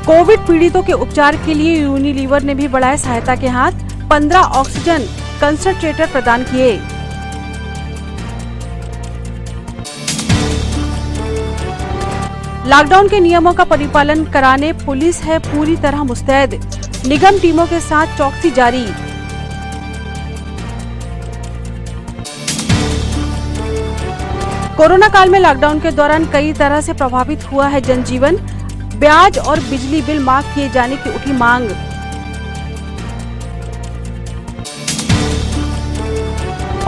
Covid पीड़ितों के उपचार के लिए यूनिलीवर ने भी बढ़ाए सहायता के हाथ। 15 ऑक्सीजन कंसंट्रेटर प्रदान किए। लॉकडाउन के नियमों का परिपालन कराने पुलिस है पूरी तरह मुस्तैद। निगम टीमों के साथ चौकसी जारी। कोरोना काल में लॉकडाउन के दौरान कई तरह से प्रभावित हुआ है जनजीवन। ब्याज और बिजली बिल माफ किए जाने की उठी मांग।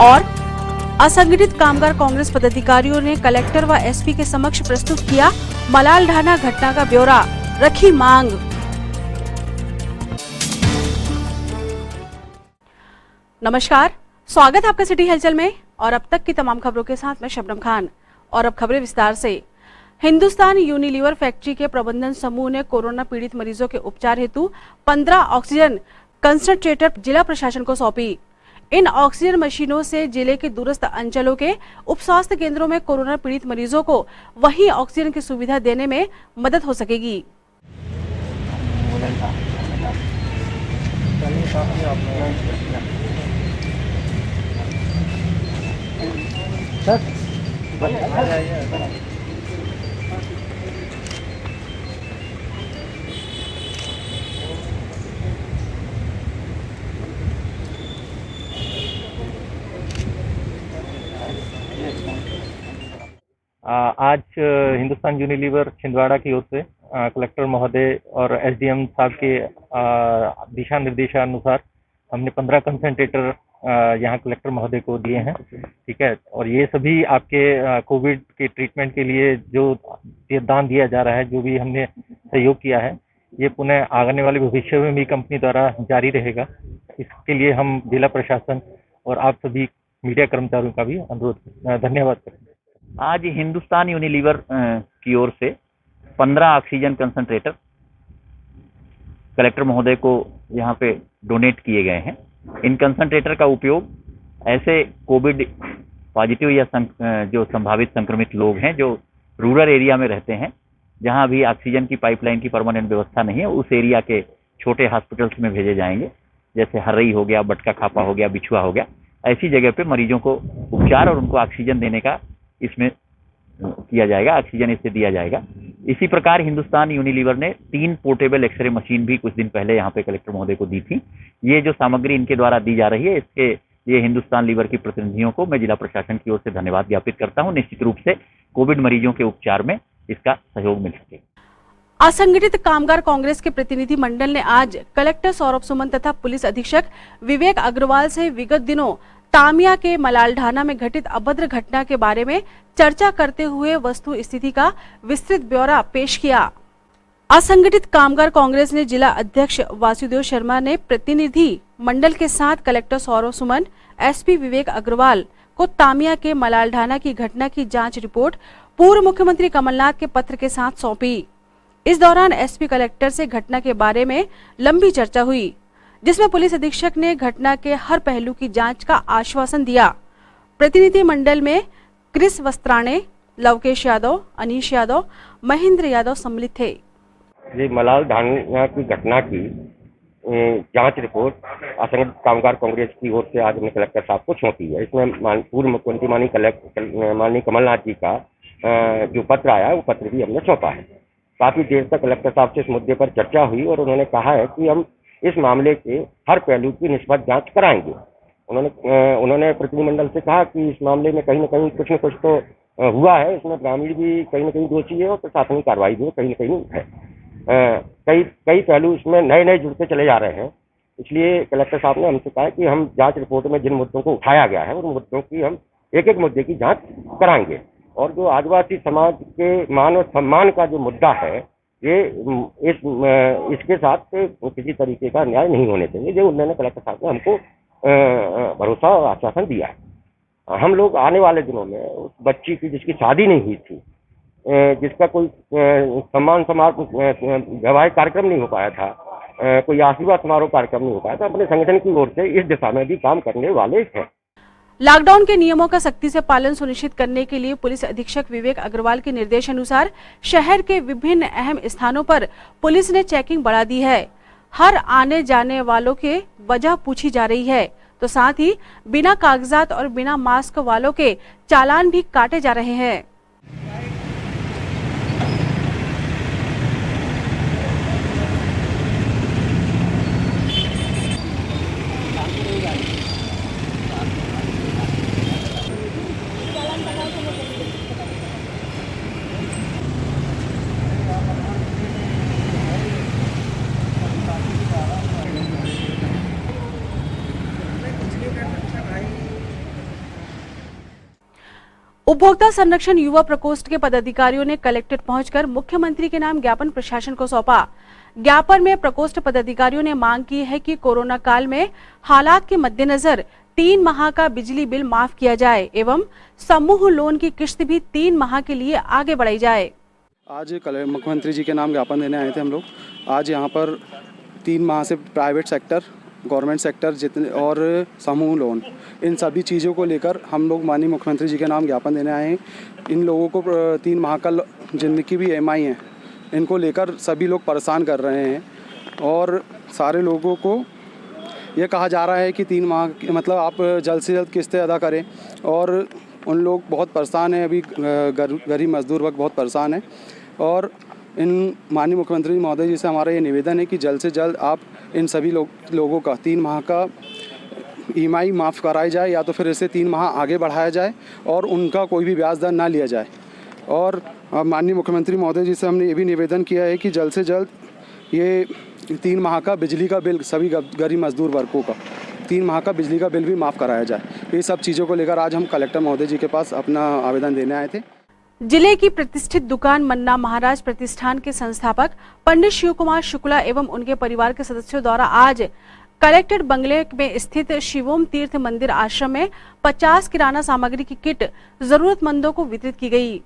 और असंगठित कामगार कांग्रेस पदाधिकारियों ने कलेक्टर व एसपी के समक्ष प्रस्तुत किया मलाल ढाना घटना का ब्यौरा, रखी मांग। नमस्कार, स्वागत है आपका सिटी हलचल में और अब तक की तमाम खबरों के साथ मैं शबनम खान। और अब खबरें विस्तार से। हिंदुस्तान यूनिलीवर फैक्ट्री के प्रबंधन समूह ने कोरोना पीड़ित मरीजों के उपचार हेतु 15 ऑक्सीजन कंसंट्रेटर जिला प्रशासन को सौंपी। इन ऑक्सीजन मशीनों से जिले के दूरस्थ अंचलों के उप स्वास्थ्य केंद्रों में कोरोना पीड़ित मरीजों को वहीं ऑक्सीजन की सुविधा देने में मदद हो सकेगी। आज हिंदुस्तान यूनिलीवर छिंदवाड़ा की ओर से कलेक्टर महोदय और एसडीएम साहब के दिशा निर्देशानुसार हमने 15 कंसंट्रेटर यहाँ कलेक्टर महोदय को दिए हैं। ठीक है, और ये सभी आपके कोविड के ट्रीटमेंट के लिए जो दान दिया जा रहा है, जो भी हमने सहयोग किया है, ये पुनः आने वाले भविष्य में भी कंपनी द्वारा जारी रहेगा। इसके लिए हम जिला प्रशासन और आप सभी मीडिया कर्मचारियों का भी अनुरोध धन्यवाद करेंगे। आज हिंदुस्तान यूनिलीवर की ओर से 15 ऑक्सीजन कंसंट्रेटर कलेक्टर महोदय को यहाँ पे डोनेट किए गए हैं। इन कंसंट्रेटर का उपयोग ऐसे कोविड पॉजिटिव या जो संभावित संक्रमित लोग हैं जो रूरल एरिया में रहते हैं, जहाँ अभी ऑक्सीजन की पाइपलाइन की परमानेंट व्यवस्था नहीं है, उस एरिया के छोटे हॉस्पिटल्स में भेजे जाएंगे। जैसे हर्रई हो गया, बटका खापा हो गया, बिछुआ हो गया, ऐसी जगह पे मरीजों को उपचार और उनको ऑक्सीजन देने का इसमें किया जाएगा, ऑक्सीजन इससे दिया जाएगा। इसी प्रकार हिंदुस्तान यूनिलीवर ने 3 पोर्टेबल एक्सरे मशीन भी कुछ दिन पहले यहाँ पे कलेक्टर महोदय को दी थी। ये जो सामग्री इनके द्वारा दी जा रही है, इसके ये हिंदुस्तान लीवर की प्रतिनिधियों को मैं जिला प्रशासन की ओर से धन्यवाद ज्ञापित करता हूँ। निश्चित रूप से कोविड मरीजों के उपचार में इसका सहयोग मिल सके। असंगठित कामगार कांग्रेस के प्रतिनिधि मंडल ने आज कलेक्टर सौरभ सुमन तथा पुलिस अधीक्षक विवेक अग्रवाल से विगत दिनों तामिया के मलालढाना में घटित अभद्र घटना के बारे में चर्चा करते हुए वस्तु स्थिति का विस्तृत ब्यौरा पेश किया। असंगठित कामगार कांग्रेस ने जिला अध्यक्ष वासुदेव शर्मा ने प्रतिनिधि मंडल के साथ कलेक्टर सौरभ सुमन, एसपी विवेक अग्रवाल को तामिया के मलालढाना की घटना की जांच रिपोर्ट पूर्व मुख्यमंत्री कमलनाथ के पत्र के साथ सौंपी। इस दौरान एसपी कलेक्टर से घटना के बारे में लंबी चर्चा हुई, जिसमें पुलिस अधीक्षक ने घटना के हर पहलू की जांच का आश्वासन दिया। प्रतिनिधि मंडल में क्रिस वस्त्राणे, लवकेश यादव, अनीश यादव, महेंद्र यादव सम्मिलित थे। ये मलालढाना की घटना की जांच रिपोर्ट असंगठित कामगार कांग्रेस की ओर से आज हमने कलेक्टर साहब को सौंपी है। इसमें पूर्व मुख्यमंत्री माननीय कमलनाथ जी का जो पत्र आया, वो पत्र भी हमने सौंपा है। काफी देर तक कलेक्टर साहब से इस मुद्दे पर चर्चा हुई और उन्होंने कहा है कि हम इस मामले के हर पहलू की निष्पक्ष जांच कराएंगे। उन्होंने प्रतिनिधिमंडल से कहा कि इस मामले में कहीं न कहीं कुछ न कुछ तो हुआ है, इसमें ग्रामीण भी कहीं न कहीं दोषी है और प्रशासनिक कार्रवाई भी कहीं न कहीं है। कई पहलू इसमें नए नए जुड़ते चले जा रहे हैं। इसलिए कलेक्टर साहब ने हमसे कहा कि हम जांच रिपोर्ट में जिन मुद्दों को उठाया गया है, उन मुद्दों की हम एक एक मुद्दे की जांच कराएंगे। और जो आदिवासी समाज के मान और सम्मान का जो मुद्दा है, ये इसके साथ किसी तरीके का न्याय नहीं होने चाहिए। जो उन्होंने कलेक्टर साहब ने हमको भरोसा और आश्वासन दिया है। हम लोग आने वाले दिनों में उस बच्ची की जिसकी शादी नहीं हुई थी, जिसका कोई सम्मान समारोह वैवाहिक कार्यक्रम नहीं हो पाया था, कोई आशीर्वाद समारोह कार्यक्रम नहीं हो पाया था, अपने संगठन की ओर से इस दिशा में भी काम करने वाले हैं। लॉकडाउन के नियमों का सख्ती से पालन सुनिश्चित करने के लिए पुलिस अधीक्षक विवेक अग्रवाल के निर्देशानुसार शहर के विभिन्न अहम स्थानों पर पुलिस ने चेकिंग बढ़ा दी है। हर आने जाने वालों के वजह पूछी जा रही है, तो साथ ही बिना कागजात और बिना मास्क वालों के चालान भी काटे जा रहे हैं। उपभोक्ता संरक्षण युवा प्रकोष्ठ के पदाधिकारियों ने कलेक्ट्रेट पहुंचकर मुख्यमंत्री के नाम ज्ञापन प्रशासन को सौंपा। ज्ञापन में प्रकोष्ठ पदाधिकारियों ने मांग की है कि कोरोना काल में हालात के मद्देनजर 3 माह का बिजली बिल माफ किया जाए एवं समूह लोन की किश्त भी 3 माह के लिए आगे बढ़ाई जाए। आज मुख्यमंत्री जी के नाम ज्ञापन देने आए थे हम लोग। आज यहाँ पर 3 माह से प्राइवेट सेक्टर, गवर्नमेंट सेक्टर जितने और समूह लोन, इन सभी चीज़ों को लेकर हम लोग माननीय मुख्यमंत्री जी के नाम ज्ञापन देने आए हैं। इन लोगों को 3 माह का जिनकी भी EMI है, इनको लेकर सभी लोग परेशान कर रहे हैं और सारे लोगों को ये कहा जा रहा है कि 3 माह मतलब आप जल्द से जल्द किस्तें अदा करें। और उन लोग बहुत परेशान हैं, अभी गरीब मजदूर वर्ग बहुत परेशान है। और इन माननीय मुख्यमंत्री महोदय जी से हमारा ये निवेदन है कि जल्द से जल्द आप इन सभी लोगों का 3 माह का EMI माफ़ कराई जाए या तो फिर इसे 3 माह आगे बढ़ाया जाए और उनका कोई भी ब्याज दर ना लिया जाए। और माननीय मुख्यमंत्री महोदय जी से हमने ये भी निवेदन किया है कि जल्द से जल्द ये 3 माह का बिजली का बिल सभी गरीब मजदूर वर्गों का 3 माह का बिजली का बिल भी माफ़ कराया जाए। ये सब चीज़ों को लेकर आज हम कलेक्टर महोदय जी के पास अपना आवेदन देने आए थे। जिले की प्रतिष्ठित दुकान मन्ना महाराज प्रतिष्ठान के संस्थापक पंडित शिव कुमार शुक्ला एवं उनके परिवार के सदस्यों द्वारा आज कलेक्टेड बंगले में स्थित शिवोम तीर्थ मंदिर आश्रम में 50 किराना सामग्री की किट जरूरतमंदों को वितरित की गई।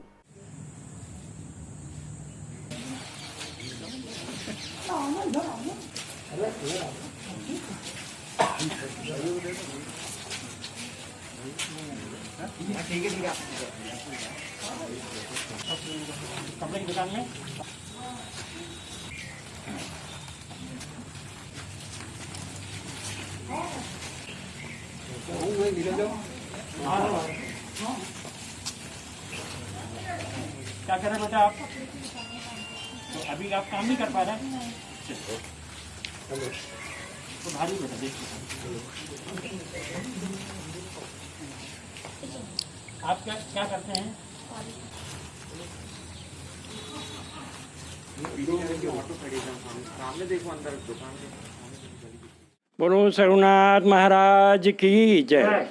क्या कर रहे बेटा आप? तो अभी आप काम नहीं कर पा रहे हैं तो भारी बेटा देखिए आप क्या करते हैं? बोलो रघुनाथ महाराज की जय।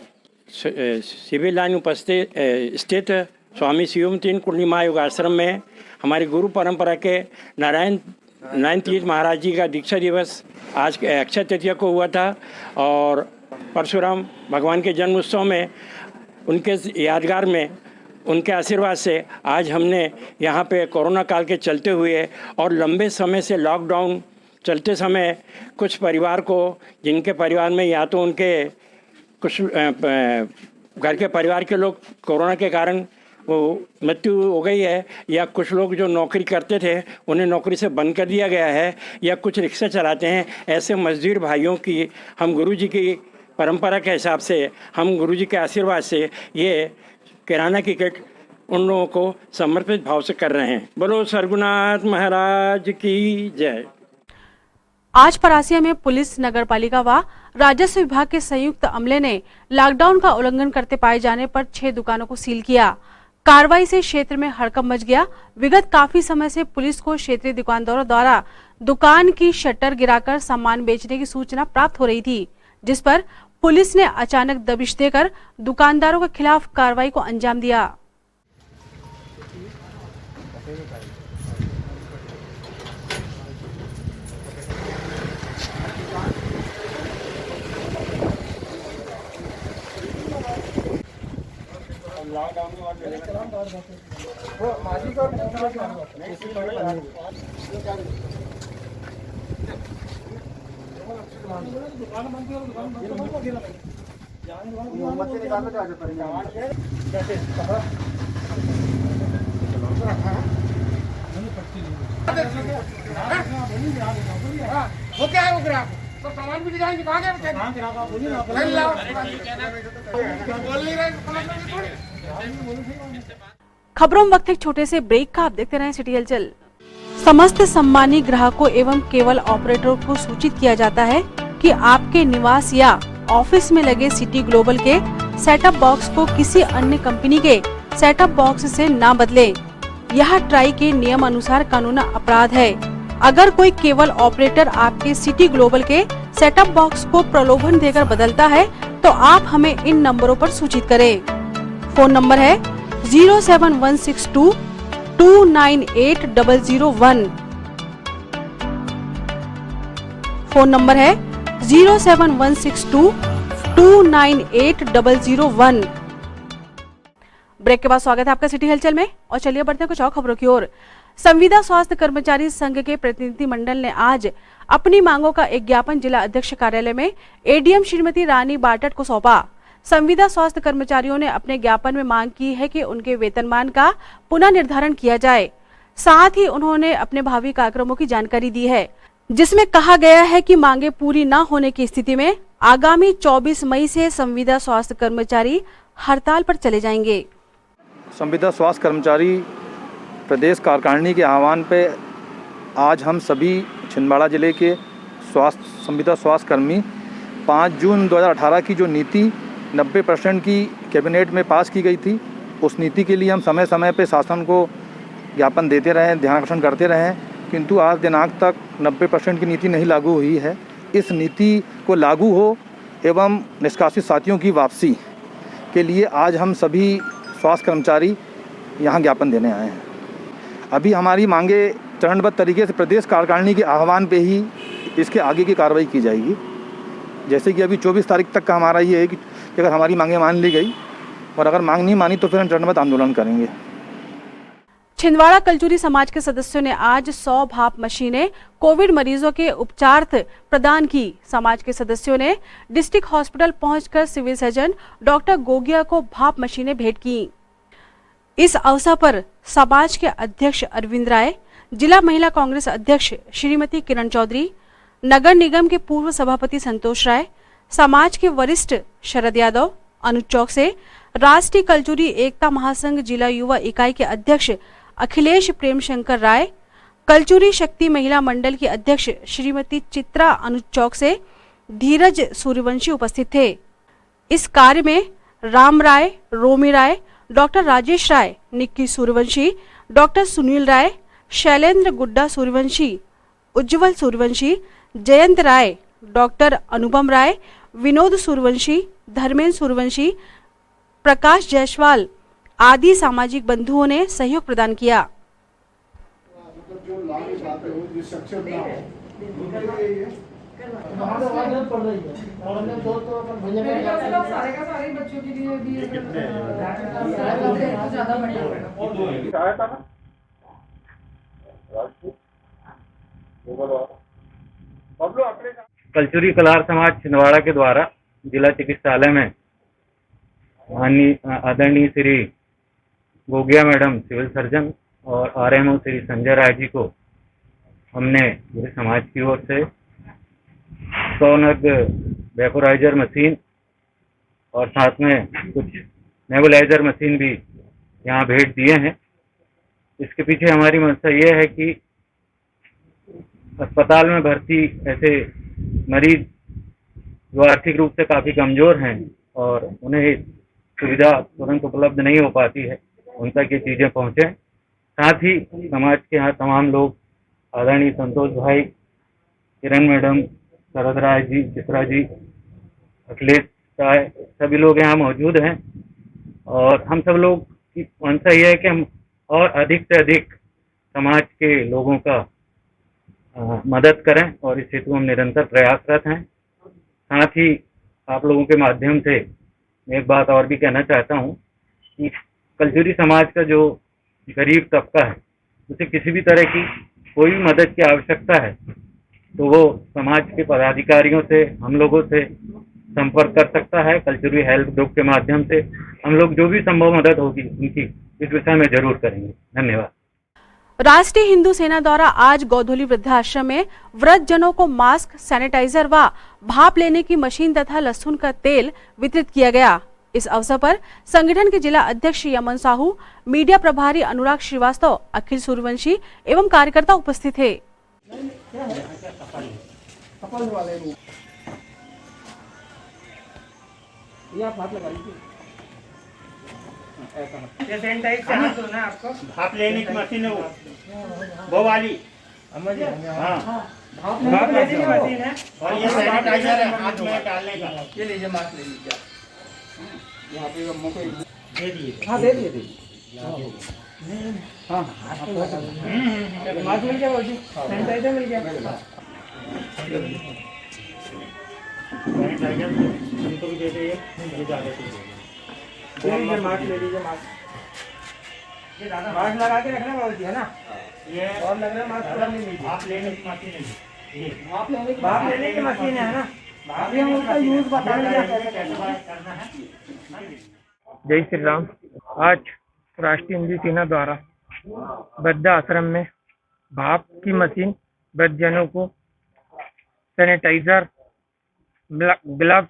सिविल लाइन उपस्थित स्थित स्वामी शिवम तीर्थ पूर्णिमा योगाश्रम में हमारे गुरु परंपरा के नारायण तीर्थ महाराज जी का दीक्षा दिवस आज अक्षय तृतीया को हुआ था और परशुराम भगवान के जन्म उत्सव में उनके यादगार में उनके आशीर्वाद से आज हमने यहाँ पे कोरोना काल के चलते हुए और लंबे समय से लॉकडाउन चलते समय कुछ परिवार को, जिनके परिवार में या तो उनके कुछ घर के परिवार के लोग कोरोना के कारण वो मृत्यु हो गई है, या कुछ लोग जो नौकरी करते थे उन्हें नौकरी से बंद कर दिया गया है, या कुछ रिक्शा चलाते हैं, ऐसे मजदूर भाइयों की हम गुरुजी की परंपरा के हिसाब से, हम गुरुजी के आशीर्वाद से ये किराना की किट उन लोगों को समर्पित भाव से कर रहे हैं। बोलो रघुनाथ महाराज की जय। आज परासिया में पुलिस, नगर पालिका व राजस्व विभाग के संयुक्त अमले ने लॉकडाउन का उल्लंघन करते पाए जाने पर 6 दुकानों को सील किया। कार्रवाई से क्षेत्र में हड़कंप मच गया। विगत काफी समय से पुलिस को क्षेत्रीय दुकानदारों द्वारा दुकान की शटर गिराकर सामान बेचने की सूचना प्राप्त हो रही थी, जिस पर पुलिस ने अचानक दबिश देकर दुकानदारों के खिलाफ कार्रवाई को अंजाम दिया। वो क्या है वो ग्राहक तो सामान भी दिखाएंगे कहाँ गया बोल नहीं रहे खबरों में वक्त एक छोटे से ब्रेक का, आप देखते रहें सिटी हलचल। समस्त सम्मानित ग्राहकों एवं केवल ऑपरेटरों को सूचित किया जाता है कि आपके निवास या ऑफिस में लगे सिटी ग्लोबल के सेटअप बॉक्स को किसी अन्य कंपनी के सेटअप बॉक्स से ना बदलें। यह ट्राई के नियम अनुसार कानूनी अपराध है। अगर कोई केवल ऑपरेटर आपके सिटी ग्लोबल के सेटअप बॉक्स को प्रलोभन देकर बदलता है तो आप हमें इन नंबरों पर सूचित करें। फोन नंबर है 07162 298001। फोन नंबर है 07162 298001। ब्रेक के बाद स्वागत है आपका सिटी हलचल में और चलिए बढ़ते हैं कुछ और खबरों की ओर। संविदा स्वास्थ्य कर्मचारी संघ के प्रतिनिधि मंडल ने आज अपनी मांगों का एक ज्ञापन जिला अध्यक्ष कार्यालय में एडीएम श्रीमती रानी बाटट को सौंपा। संविदा स्वास्थ्य कर्मचारियों ने अपने ज्ञापन में मांग की है कि उनके वेतनमान का पुनः निर्धारण किया जाए। साथ ही उन्होंने अपने भावी कार्यक्रमों की जानकारी दी है, जिसमें कहा गया है कि मांगे पूरी न होने की स्थिति में आगामी 24 मई से संविदा स्वास्थ्य कर्मचारी हड़ताल पर चले जाएंगे। संविदा स्वास्थ्य कर्मचारी प्रदेश कार्यकारिणी के आह्वान पे आज हम सभी छिंदवाड़ा जिले के संविदा स्वास्थ्य कर्मी 5 जून 2018 की जो नीति 90% की कैबिनेट में पास की गई थी, उस नीति के लिए हम समय समय पे शासन को ज्ञापन देते रहे, ध्यानाकर्षण करते रहे, किंतु आज दिनांक तक 90% की नीति नहीं लागू हुई है। इस नीति को लागू हो एवं निष्कासित साथियों की वापसी के लिए आज हम सभी स्वास्थ्य कर्मचारी यहाँ ज्ञापन देने आए हैं। अभी हमारी मांगे चरणबद्ध तरीके से प्रदेश कार्यकारिणी के आह्वान पे ही इसके आगे की कार्रवाई की जाएगी। जैसे कि अभी 24 तारीख तक का हमारा ये है कि अगर हमारी मांगे मान ली गई और अगर मांग नहीं मानी तो फिर हम चरणबद्ध आंदोलन करेंगे। छिंदवाड़ा कलचुरी समाज के सदस्यों ने आज 100 भाप मशीनें कोविड मरीजों के उपचारार्थ प्रदान की। समाज के सदस्यों ने डिस्ट्रिक्ट हॉस्पिटल पहुंचकर सिविल सर्जन डॉक्टर गोगिया को भाप मशीनें भेंट की। इस अवसर पर समाज के अध्यक्ष अरविंद राय, जिला महिला कांग्रेस अध्यक्ष श्रीमती किरण चौधरी, नगर निगम के पूर्व सभापति संतोष राय, समाज के वरिष्ठ शरद यादव, अनुज चौक से राष्ट्रीय कलचुरी एकता महासंघ जिला युवा इकाई के अध्यक्ष अखिलेश प्रेम शंकर राय, कलचुरी शक्ति महिला मंडल की अध्यक्ष श्रीमती चित्रा अनुज चौक से धीरज सूर्यवंशी उपस्थित थे। इस कार्य में राम राय, रोमी राय, डॉक्टर राजेश राय, निक्की सूर्यवंशी, डॉक्टर सुनील राय, शैलेंद्र गुड्डा सूर्यवंशी, उज्जवल सूर्यवंशी, जयंत राय, डॉक्टर अनुपम राय, विनोद सूर्यवंशी, धर्मेंद्र सूर्यवंशी, प्रकाश जायसवाल आदि सामाजिक बंधुओं ने सहयोग प्रदान किया। कलचुरी कलार समाज छिंदवाड़ा के द्वारा जिला चिकित्सालय में आदरणीय Shri Gogia madam civil surgeon और आरएमओ श्री संजय राय जी को हमने पूरे समाज की ओर से 100 नग वेपोराइजर मशीन और साथ में कुछ नेबुलाइजर मशीन भी यहाँ भेंट दिए हैं। इसके पीछे हमारी मंशा ये है कि अस्पताल में भर्ती ऐसे मरीज जो आर्थिक रूप से काफ़ी कमज़ोर हैं और उन्हें सुविधा तुरंत उपलब्ध नहीं हो पाती है, उन तक ये चीज़ें पहुँचें। साथ ही समाज के यहाँ तमाम लोग आदरणीय संतोष भाई, किरण मैडम, शरद राय जी, चित्रा जी, अखिलेश राय, सभी लोग यहाँ मौजूद हैं और हम सब लोग की मंशा ये है कि हम और अधिक से अधिक समाज के लोगों का मदद करें और इस हेतु हम निरंतर प्रयासरत हैं। साथ ही आप लोगों के माध्यम से मैं एक बात और भी कहना चाहता हूँ कि कलचुरी समाज का जो गरीब तबका है उसे किसी भी तरह की कोई भी मदद की आवश्यकता है तो वो समाज के पदाधिकारियों से, हम लोगों से संपर्क कर सकता है। कल्चरल हेल्प ग्रुप के माध्यम से हम लोग जो भी संभव मदद होगी उनकी इस विषय में जरूर करेंगे। धन्यवाद। राष्ट्रीय हिंदू सेना द्वारा आज गौधोली वृद्धाश्रम में वृद्धजनों को मास्क, सैनिटाइजर व भाप लेने की मशीन तथा लहसुन का तेल वितरित किया गया। इस अवसर पर संगठन के जिला अध्यक्ष यमन साहू, मीडिया प्रभारी अनुराग श्रीवास्तव, अखिल सूर्यवंशी एवं कार्यकर्ता उपस्थित थे। ये सैनिटाइज से हाथ धोना आपको। भाप लेने की मशीन है वो वाली। हाँ, भाप लेने की मशीन है और ये सैनिटाइजर है हाथ में डालने का। ये लीजिए, मास्क ले लीजिए। यहाँ पे अम्मू को दे दिए। हाँ, दे दिए। हाँ, मास्क मिल गया बाबूजी, सैनिटाइजर मिल गया। सैनिटाइजर इनको भी दे दीजिए, ये ज़्यादा ले लीजिए, मास्क ले लीजिए। मास्क लगा के रखना बाबूजी, है ना? ये और लग रहा है मास्क। आप लेने की मशीन है, आप लेने की मशीन है ना? अभी हम उसका यूज बताएंगे कैसे करना है। जय श्री राम। आज राष्ट्रीय हिंदू सेना द्वारा वृद्धाश्रम में भाप की मशीन, वृद्धजनों को सैनिटाइजर, ग्लव्स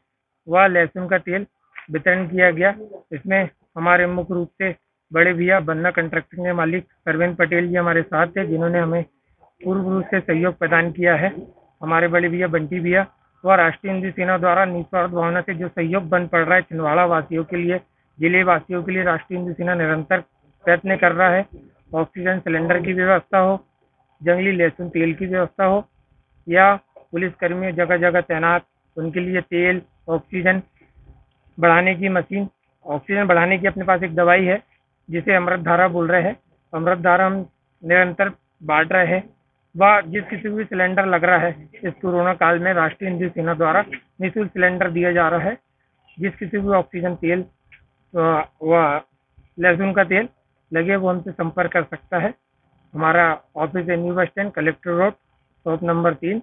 व लहसुन का तेल वितरण किया गया। इसमें हमारे मुख्य रूप से बड़े भैया बन्ना कंस्ट्रक्शन के मालिक परवीन पटेल जी हमारे साथ थे, जिन्होंने हमें पूर्ण रूप से सहयोग प्रदान किया है। हमारे बड़े भैया बंटी भैया व राष्ट्रीय हिंदू सेना द्वारा निस्वार्थ भावना से जो सहयोग बन पड़ रहा है छिंदवाड़ा वासियों के लिए, जिले वासियों के लिए राष्ट्रीय हिंदू सेना निरंतर प्रयत्न कर रहा है। ऑक्सीजन सिलेंडर की व्यवस्था हो, जंगली लहसुन तेल की व्यवस्था हो, या पुलिस कर्मियों जगह जगह तैनात, उनके लिए तेल, ऑक्सीजन बढ़ाने की मशीन, ऑक्सीजन बढ़ाने की अपने पास एक दवाई है जिसे अमृत धारा बोल रहे हैं। अमृत धारा हम निरंतर बांट रहे हैं। व जिस किसी को भी सिलेंडर लग रहा है इस कोरोना काल में राष्ट्रीय हिंदू सेना द्वारा निःशुल्क सिलेंडर दिया जा रहा है। जिस किसी को ऑक्सीजन तेल व लहसुन का तेल लगे वो हमसे संपर्क कर सकता है। हमारा ऑफिस है new bus stand, collector road, shop number 3,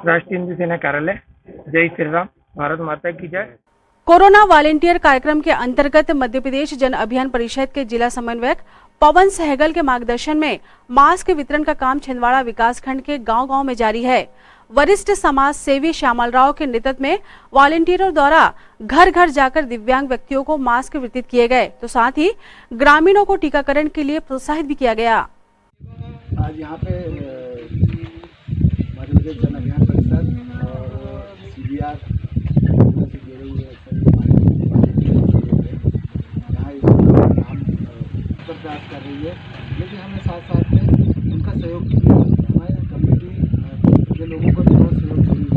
राष्ट्रीय हिंदू सेना कार्यालय। जय श्री राम, भारत माता की जय। कोरोना वॉलेंटियर कार्यक्रम के अंतर्गत मध्य प्रदेश जन अभियान परिषद के जिला समन्वयक पवन सहगल के मार्गदर्शन में मास्क वितरण का काम छिंदवाड़ा विकासखंड के गांव-गांव में जारी है। वरिष्ठ समाज सेवी श्यामल राव के नेतृत्व में वॉलेंटियरों द्वारा घर घर जाकर दिव्यांग व्यक्तियों को मास्क वितरित किए गए, तो साथ ही ग्रामीणों को टीकाकरण के लिए प्रोत्साहित भी किया गया। आज यहाँ पे मध्य प्रदेश जन अभियान परिषद और CBR से जुड़े हुए प्रयास कर रही है, लेकिन हमें साथ साथ में उनका सहयोग चाहिए। हमारे कम्युनिटी के लोगों को बहुत सहयोग चाहिए,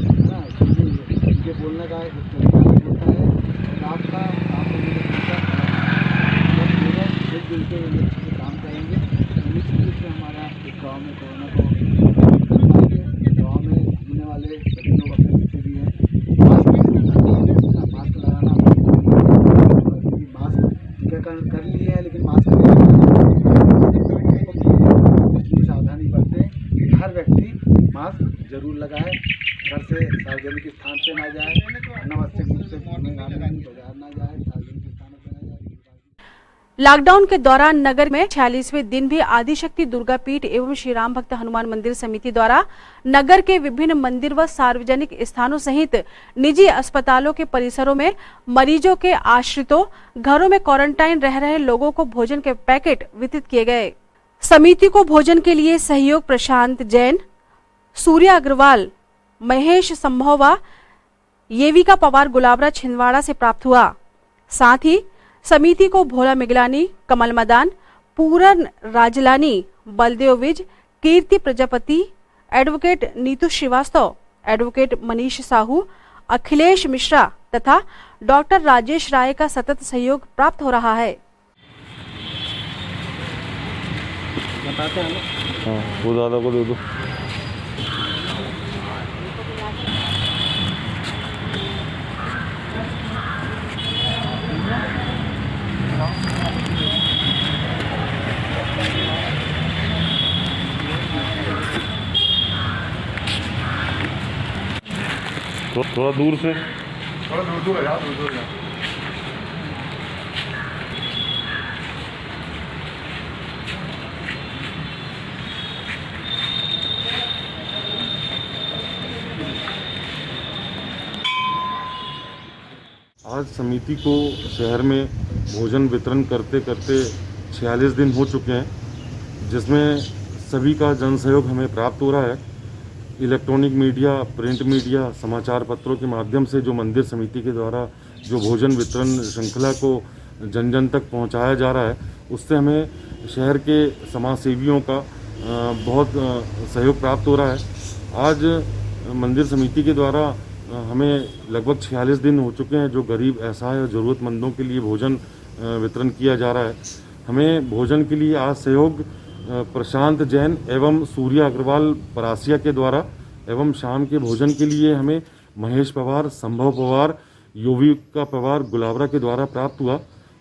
है ना, क्योंकि उनके बोलने का एक तरीका होता है। आपका मिलजुल के काम करेंगे तो निश्चित रूप से हमारा एक गाँव में कोरोना को कर पाएंगे। गाँव में जीने वाले सभी लोग अपने बच्चे भी हैं, मास्क लगाना, मास्क टीकाकरण कर लिए हैं लेकिन मास्क सावधानी बरतें। हर व्यक्ति मास्क जरूर लगाए, घर से सार्वजनिक स्थान से ना जाए, अनावश्यक रूप से बाजार ना जाए, सार्वजनिक स्थानों पर ना जाए। लॉकडाउन के दौरान नगर में 46वें दिन भी आदिशक्ति दुर्गा पीठ एवं श्री राम भक्त हनुमान मंदिर समिति द्वारा नगर के विभिन्न मंदिर व सार्वजनिक स्थानों सहित निजी अस्पतालों के परिसरों में मरीजों के आश्रितों, घरों में क्वारंटाइन रह रहे लोगों को भोजन के पैकेट वितरित किए गए। समिति को भोजन के लिए सहयोग प्रशांत जैन, सूर्य अग्रवाल, महेश संभवा, येविका पवार गुलाबरा छिंदवाड़ा से प्राप्त हुआ। साथ ही समिति को भोला मिगलानी, कमल मदान, पूरन राजलानी, बलदेव विज, कीर्ति प्रजापति, एडवोकेट नीतू श्रीवास्तव, एडवोकेट मनीष साहू, अखिलेश मिश्रा तथा डॉक्टर राजेश राय का सतत सहयोग प्राप्त हो रहा है। बताते हैं वो दादा को दे दो। थोड़ा दूर से दूर है, दूर है। आज समिति को शहर में भोजन वितरण करते करते 46 दिन हो चुके हैं, जिसमें सभी का जन सहयोग हमें प्राप्त हो रहा है। इलेक्ट्रॉनिक मीडिया, प्रिंट मीडिया, समाचार पत्रों के माध्यम से जो मंदिर समिति के द्वारा जो भोजन वितरण श्रृंखला को जन जन तक पहुंचाया जा रहा है, उससे हमें शहर के समाज सेवियों का बहुत सहयोग प्राप्त हो रहा है। आज मंदिर समिति के द्वारा हमें लगभग 46 दिन हो चुके हैं जो गरीब, असहाय और ज़रूरतमंदों के लिए भोजन वितरण किया जा रहा है। हमें भोजन के लिए आज सहयोग प्रशांत जैन एवं सूर्या अग्रवाल परासिया के द्वारा एवं शाम के भोजन के लिए हमें महेश पवार, संभव पवार, योविका पवार, गुलाबरा के द्वारा प्राप्त हुआ।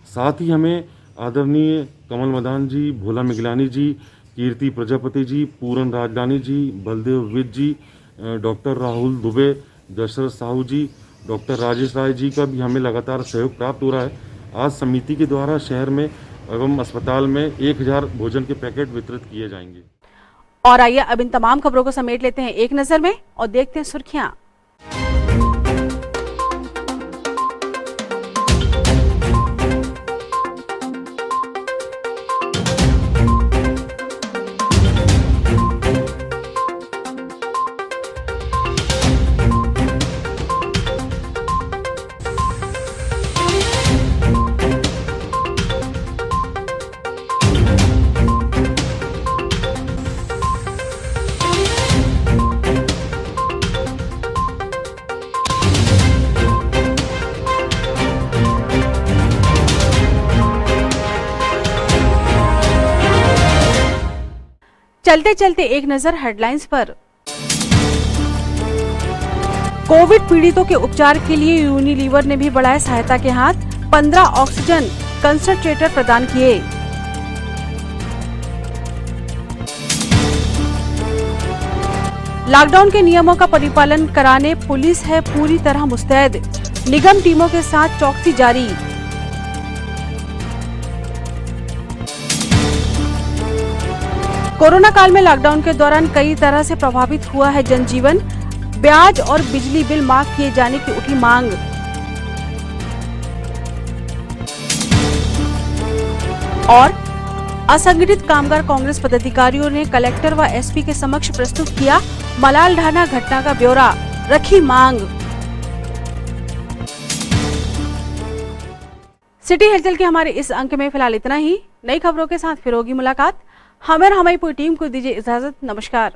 साथ ही हमें आदरणीय कमल मदान जी, भोला मिगलानी जी, कीर्ति प्रजापति जी, पूरन राजदानी जी, बलदेव विद जी, डॉक्टर राहुल दुबे, दशरथ साहू जी, डॉक्टर राजेश राय जी का भी हमें लगातार सहयोग प्राप्त हो रहा है। आज समिति के द्वारा शहर में एवं अस्पताल में 1000 भोजन के पैकेट वितरित किए जाएंगे। और आइए अब इन तमाम खबरों को समेट लेते हैं एक नजर में और देखते हैं सुर्खियां। चलते चलते एक नजर हेडलाइंस पर। कोविड पीड़ितों के उपचार के लिए यूनिलीवर ने भी बढ़ाए सहायता के हाथ, 15 ऑक्सीजन कंसंट्रेटर प्रदान किए। लॉकडाउन के नियमों का परिपालन कराने पुलिस है पूरी तरह मुस्तैद, निगम टीमों के साथ चौकसी जारी। कोरोना काल में लॉकडाउन के दौरान कई तरह से प्रभावित हुआ है जनजीवन, ब्याज और बिजली बिल माफ किए जाने की उठी मांग। और असंगठित कामगार कांग्रेस पदाधिकारियों ने कलेक्टर व एसपी के समक्ष प्रस्तुत किया मलाल ढाना घटना का ब्यौरा, रखी मांग। सिटी हलचल के हमारे इस अंक में फिलहाल इतना ही। नई खबरों के साथ फिर होगी मुलाकात। हमें और हमारी पूरी टीम को दीजिए इजाजत। नमस्कार।